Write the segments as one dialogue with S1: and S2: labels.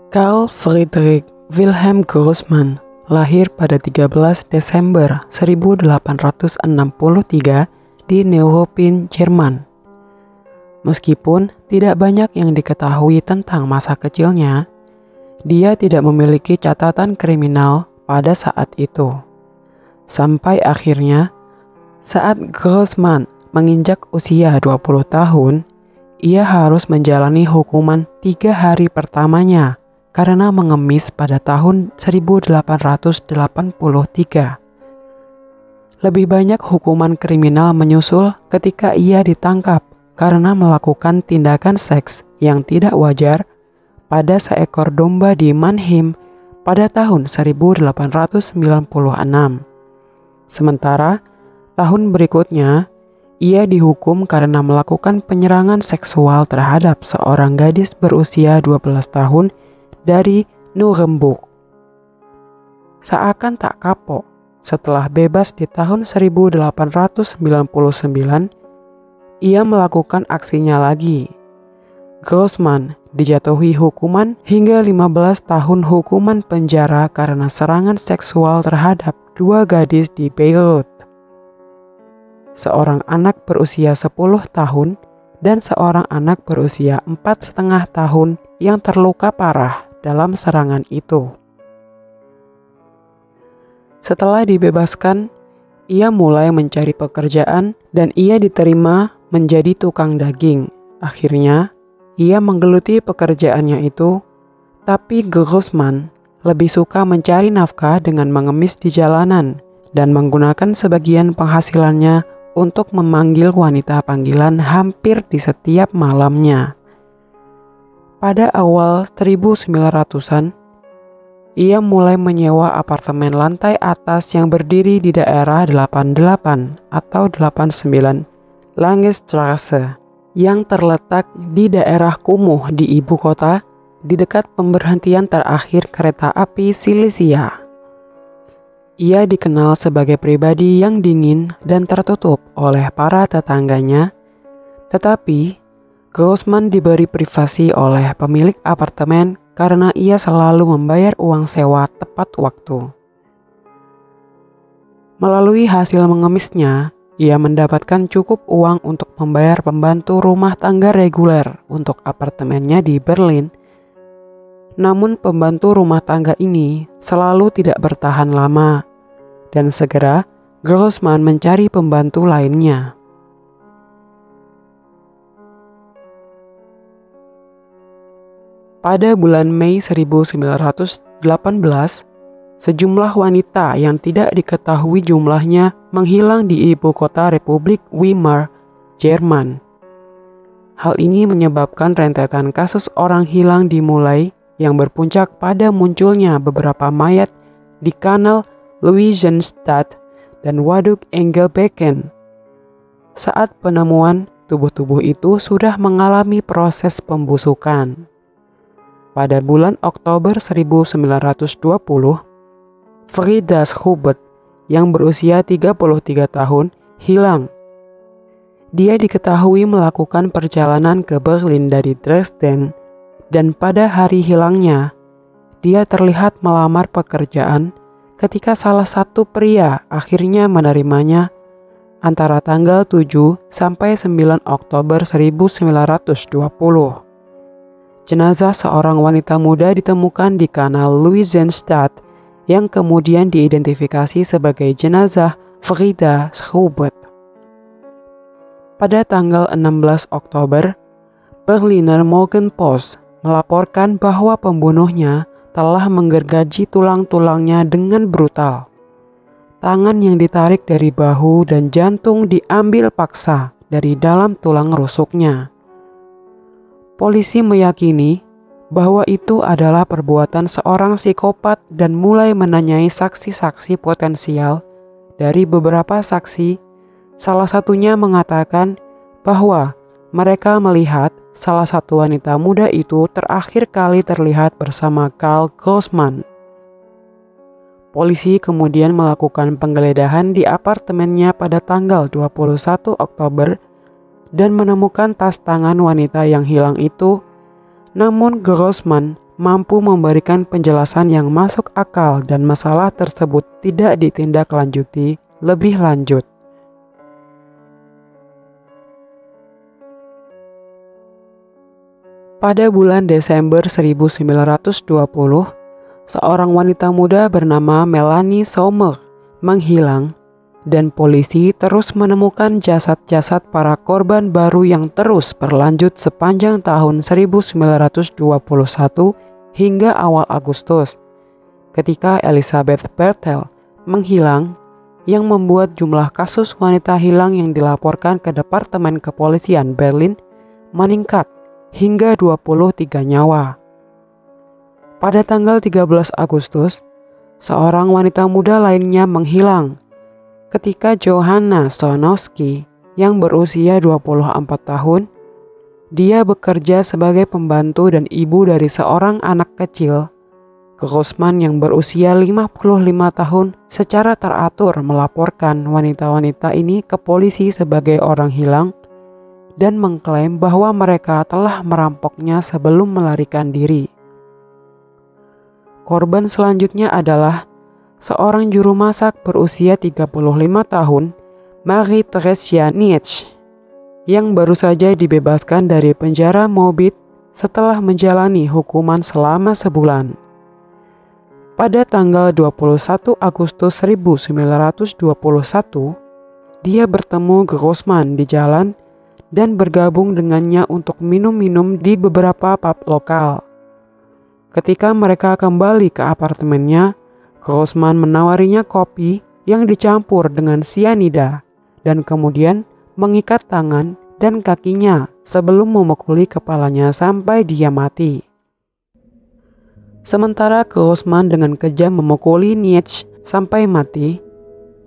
S1: Carl Friedrich Wilhelm Grossman lahir pada 13 Desember 1863 di Neuruppin, Jerman. Meskipun tidak banyak yang diketahui tentang masa kecilnya, dia tidak memiliki catatan kriminal pada saat itu. Sampai akhirnya, saat Grossman menginjak usia 20 tahun, ia harus menjalani hukuman 3 hari pertamanya karena mengemis pada tahun 1883. Lebih banyak hukuman kriminal menyusul ketika ia ditangkap karena melakukan tindakan seks yang tidak wajar pada seekor domba di Mannheim pada tahun 1896. Sementara tahun berikutnya, ia dihukum karena melakukan penyerangan seksual terhadap seorang gadis berusia 12 tahun dari Nuremberg. Seakan tak kapok, setelah bebas di tahun 1899, ia melakukan aksinya lagi. Grossman dijatuhi hukuman hingga 15 tahun hukuman penjara karena serangan seksual terhadap 2 gadis di Beirut. Seorang anak berusia 10 tahun dan seorang anak berusia 4,5 tahun yang terluka parah dalam serangan itu. Setelah dibebaskan, ia mulai mencari pekerjaan dan ia diterima menjadi tukang daging. Akhirnya, ia menggeluti pekerjaannya itu, tapi Grossman lebih suka mencari nafkah dengan mengemis di jalanan dan menggunakan sebagian penghasilannya untuk memanggil wanita panggilan hampir di setiap malamnya. Pada awal 1900-an, ia mulai menyewa apartemen lantai atas yang berdiri di daerah 88 atau 89 Langestrasse yang terletak di daerah kumuh di ibu kota di dekat pemberhentian terakhir kereta api Silesia. Ia dikenal sebagai pribadi yang dingin dan tertutup oleh para tetangganya, tetapi Grossman diberi privasi oleh pemilik apartemen karena ia selalu membayar uang sewa tepat waktu. Melalui hasil mengemisnya, ia mendapatkan cukup uang untuk membayar pembantu rumah tangga reguler untuk apartemennya di Berlin. Namun pembantu rumah tangga ini selalu tidak bertahan lama, dan segera Grossman mencari pembantu lainnya. Pada bulan Mei 1918, sejumlah wanita yang tidak diketahui jumlahnya menghilang di ibu kota Republik Weimar, Jerman. Hal ini menyebabkan rentetan kasus orang hilang dimulai yang berpuncak pada munculnya beberapa mayat di kanal Luisenstadt dan Waduk Engelbecken. Saat penemuan, tubuh-tubuh itu sudah mengalami proses pembusukan. Pada bulan Oktober 1920, Frida Schubert yang berusia 33 tahun hilang. Dia diketahui melakukan perjalanan ke Berlin dari Dresden, dan pada hari hilangnya, dia terlihat melamar pekerjaan ketika salah satu pria akhirnya menerimanya antara tanggal 7 sampai 9 Oktober 1920. Jenazah seorang wanita muda ditemukan di kanal Luisenstadt yang kemudian diidentifikasi sebagai jenazah Frida Schubert. Pada tanggal 16 Oktober, Berliner Morgenpost melaporkan bahwa pembunuhnya telah menggergaji tulang-tulangnya dengan brutal. Tangan yang ditarik dari bahu dan jantung diambil paksa dari dalam tulang rusuknya. Polisi meyakini bahwa itu adalah perbuatan seorang psikopat dan mulai menanyai saksi-saksi potensial. Dari beberapa saksi, salah satunya mengatakan bahwa mereka melihat salah satu wanita muda itu terakhir kali terlihat bersama Carl Grossman. Polisi kemudian melakukan penggeledahan di apartemennya pada tanggal 21 Oktober dan menemukan tas tangan wanita yang hilang itu, namun Grossman mampu memberikan penjelasan yang masuk akal dan masalah tersebut tidak ditindaklanjuti lebih lanjut. Pada bulan Desember 1920, seorang wanita muda bernama Melanie Sommer menghilang dan polisi terus menemukan jasad-jasad para korban baru yang terus berlanjut sepanjang tahun 1921 hingga awal Agustus, ketika Elizabeth Bertel menghilang, yang membuat jumlah kasus wanita hilang yang dilaporkan ke Departemen Kepolisian Berlin meningkat hingga 23 nyawa. Pada tanggal 13 Agustus, seorang wanita muda lainnya menghilang ketika Johanna Sonowski yang berusia 24 tahun. Dia bekerja sebagai pembantu dan ibu dari seorang anak kecil. Grossman yang berusia 55 tahun secara teratur melaporkan wanita-wanita ini ke polisi sebagai orang hilang dan mengklaim bahwa mereka telah merampoknya sebelum melarikan diri. Korban selanjutnya adalah seorang juru masak berusia 35 tahun, Marie-Thérèse Nietzsche, yang baru saja dibebaskan dari penjara Moabit setelah menjalani hukuman selama sebulan. Pada tanggal 21 Agustus 1921, dia bertemu Grossman di jalan dan bergabung dengannya untuk minum-minum di beberapa pub lokal. Ketika mereka kembali ke apartemennya, Grossman menawarinya kopi yang dicampur dengan sianida dan kemudian mengikat tangan dan kakinya sebelum memukuli kepalanya sampai dia mati. Sementara Grossman dengan kejam memukuli Nietzsche sampai mati,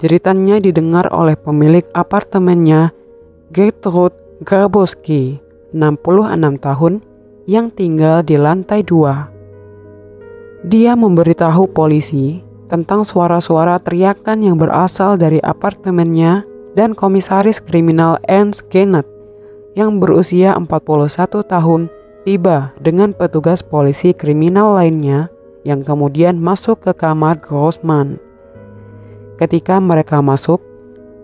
S1: jeritannya didengar oleh pemilik apartemennya, Gertrude Grabowski, 66 tahun, yang tinggal di lantai 2. Dia memberitahu polisi tentang suara-suara teriakan yang berasal dari apartemennya dan komisaris kriminal Ernst Gennett yang berusia 41 tahun tiba dengan petugas polisi kriminal lainnya yang kemudian masuk ke kamar Grossman. Ketika mereka masuk,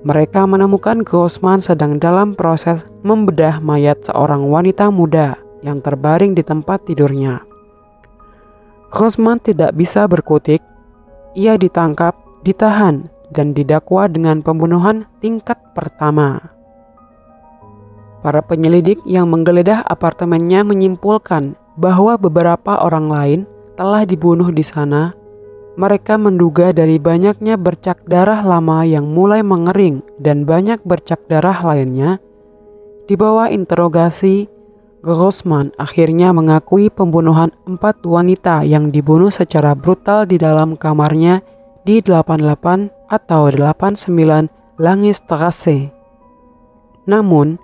S1: mereka menemukan Grossman sedang dalam proses membedah mayat seorang wanita muda yang terbaring di tempat tidurnya. Grossman tidak bisa berkutik. Ia ditangkap, ditahan, dan didakwa dengan pembunuhan tingkat pertama. Para penyelidik yang menggeledah apartemennya menyimpulkan bahwa beberapa orang lain telah dibunuh di sana. Mereka menduga dari banyaknya bercak darah lama yang mulai mengering dan banyak bercak darah lainnya. Di bawah interogasi, Grossman akhirnya mengakui pembunuhan 4 wanita yang dibunuh secara brutal di dalam kamarnya di 88 atau 89 Langestrasse. Namun,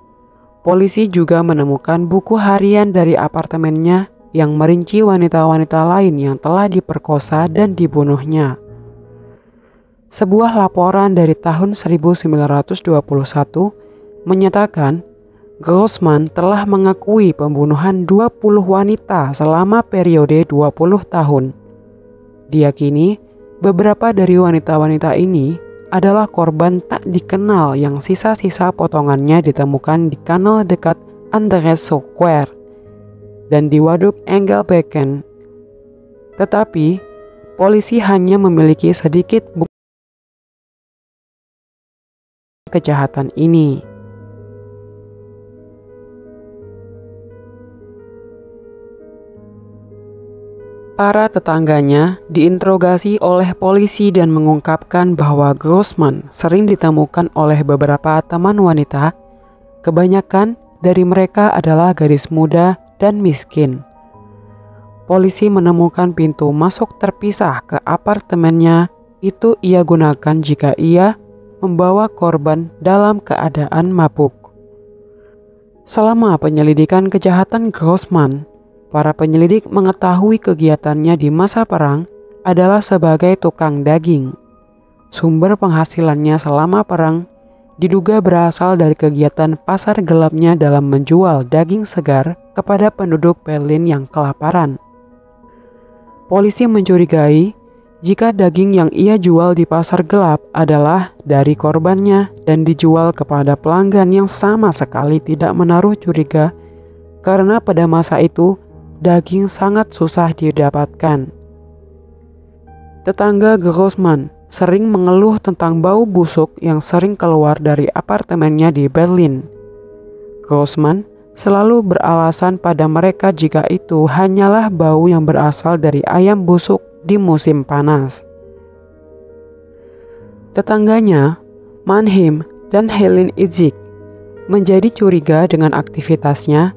S1: polisi juga menemukan buku harian dari apartemennya yang merinci wanita-wanita lain yang telah diperkosa dan dibunuhnya. Sebuah laporan dari tahun 1921 menyatakan Grossman telah mengakui pembunuhan 20 wanita selama periode 20 tahun. Diyakini beberapa dari wanita-wanita ini adalah korban tak dikenal yang sisa-sisa potongannya ditemukan di kanal dekat Andres Square dan di waduk Engelbecken. Tetapi polisi hanya memiliki sedikit bukti kejahatan ini. Para tetangganya diinterogasi oleh polisi dan mengungkapkan bahwa Grossman sering ditemukan oleh beberapa teman wanita. Kebanyakan dari mereka adalah gadis muda dan miskin. Polisi menemukan pintu masuk terpisah ke apartemennya. Itu ia gunakan jika ia membawa korban dalam keadaan mabuk. Selama penyelidikan kejahatan Grossman, para penyelidik mengetahui kegiatannya di masa perang adalah sebagai tukang daging. Sumber penghasilannya selama perang diduga berasal dari kegiatan pasar gelapnya dalam menjual daging segar kepada penduduk Berlin yang kelaparan. polisi mencurigai jika daging yang ia jual di pasar gelap adalah dari korbannya dan dijual kepada pelanggan yang sama sekali tidak menaruh curiga karena pada masa itu daging sangat susah didapatkan. Tetangga Grossman sering mengeluh tentang bau busuk yang sering keluar dari apartemennya di Berlin. Grossman selalu beralasan pada mereka jika itu hanyalah bau yang berasal dari ayam busuk di musim panas. Tetangganya, Mannheim dan Helen Itzik, menjadi curiga dengan aktivitasnya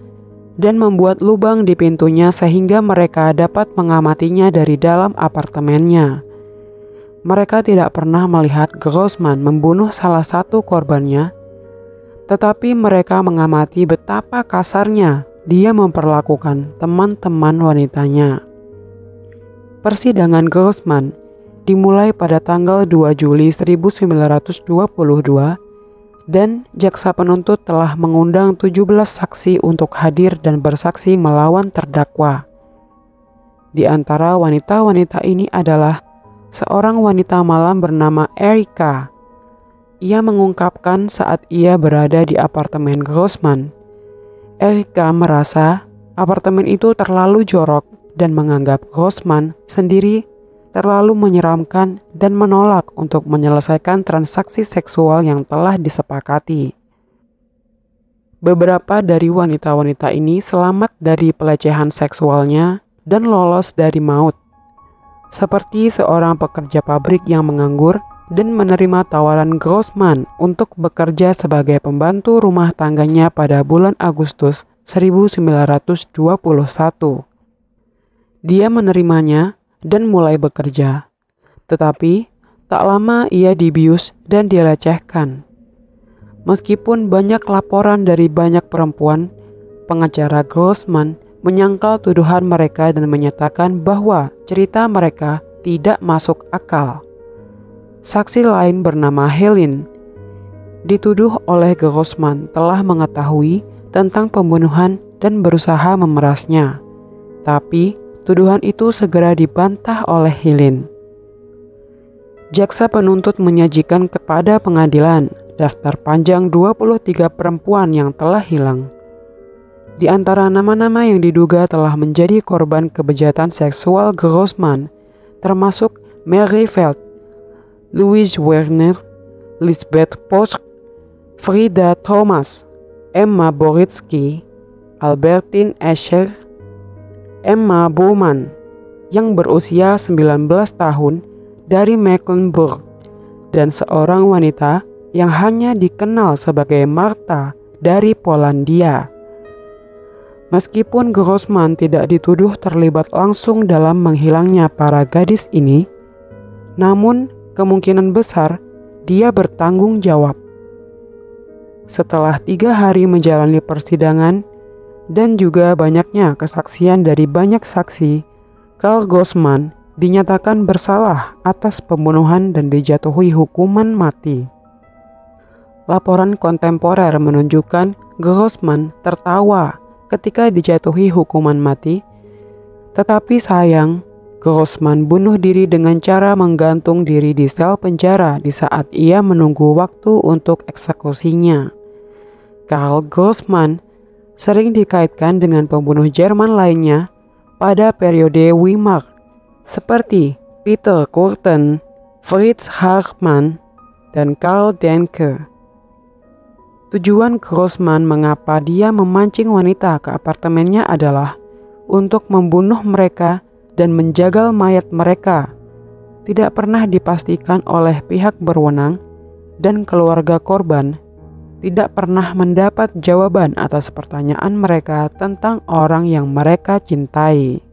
S1: dan membuat lubang di pintunya sehingga mereka dapat mengamatinya dari dalam apartemennya. Mereka tidak pernah melihat Grossman membunuh salah satu korbannya, tetapi mereka mengamati betapa kasarnya dia memperlakukan teman-teman wanitanya. Persidangan Grossman dimulai pada tanggal 2 Juli 1922 dan jaksa penuntut telah mengundang 17 saksi untuk hadir dan bersaksi melawan terdakwa. Di antara wanita-wanita ini adalah seorang wanita malam bernama Erika. Ia mengungkapkan saat ia berada di apartemen Grossman, Erika merasa apartemen itu terlalu jorok dan menganggap Grossman sendiri terlalu menyeramkan dan menolak untuk menyelesaikan transaksi seksual yang telah disepakati. Beberapa dari wanita-wanita ini selamat dari pelecehan seksualnya dan lolos dari maut, seperti seorang pekerja pabrik yang menganggur dan menerima tawaran Grossman untuk bekerja sebagai pembantu rumah tangganya pada bulan Agustus 1921. Dia menerimanya dan mulai bekerja, tetapi tak lama ia dibius dan dilecehkan. Meskipun banyak laporan dari banyak perempuan, pengacara Grossman menyangkal tuduhan mereka dan menyatakan bahwa cerita mereka tidak masuk akal. Saksi lain bernama Helen dituduh oleh Grossman telah mengetahui tentang pembunuhan dan berusaha memerasnya, tapi tuduhan itu segera dibantah oleh Helen. Jaksa penuntut menyajikan kepada pengadilan daftar panjang 23 perempuan yang telah hilang. Di antara nama-nama yang diduga telah menjadi korban kejahatan seksual Grossman termasuk Mary Feld, Louise Werner, Lisbeth Posch, Frida Thomas, Emma Boritsky, Albertine Escher, Emma Bowman yang berusia 19 tahun dari Mecklenburg dan seorang wanita yang hanya dikenal sebagai Martha dari Polandia. Meskipun Grossman tidak dituduh terlibat langsung dalam menghilangnya para gadis ini, namun kemungkinan besar dia bertanggung jawab. Setelah 3 hari menjalani persidangan dan juga banyaknya kesaksian dari banyak saksi, Karl Grossman dinyatakan bersalah atas pembunuhan dan dijatuhi hukuman mati. Laporan kontemporer menunjukkan Grossman tertawa ketika dijatuhi hukuman mati, tetapi sayang, Grossman bunuh diri dengan cara menggantung diri di sel penjara di saat ia menunggu waktu untuk eksekusinya. Karl Grossman sering dikaitkan dengan pembunuh Jerman lainnya pada periode Weimar, seperti Peter Kürten, Fritz Hartmann, dan Karl Denke. Tujuan Grossman mengapa dia memancing wanita ke apartemennya adalah untuk membunuh mereka dan menjagal mayat mereka. Tidak pernah dipastikan oleh pihak berwenang dan keluarga korban tidak pernah mendapat jawaban atas pertanyaan mereka tentang orang yang mereka cintai.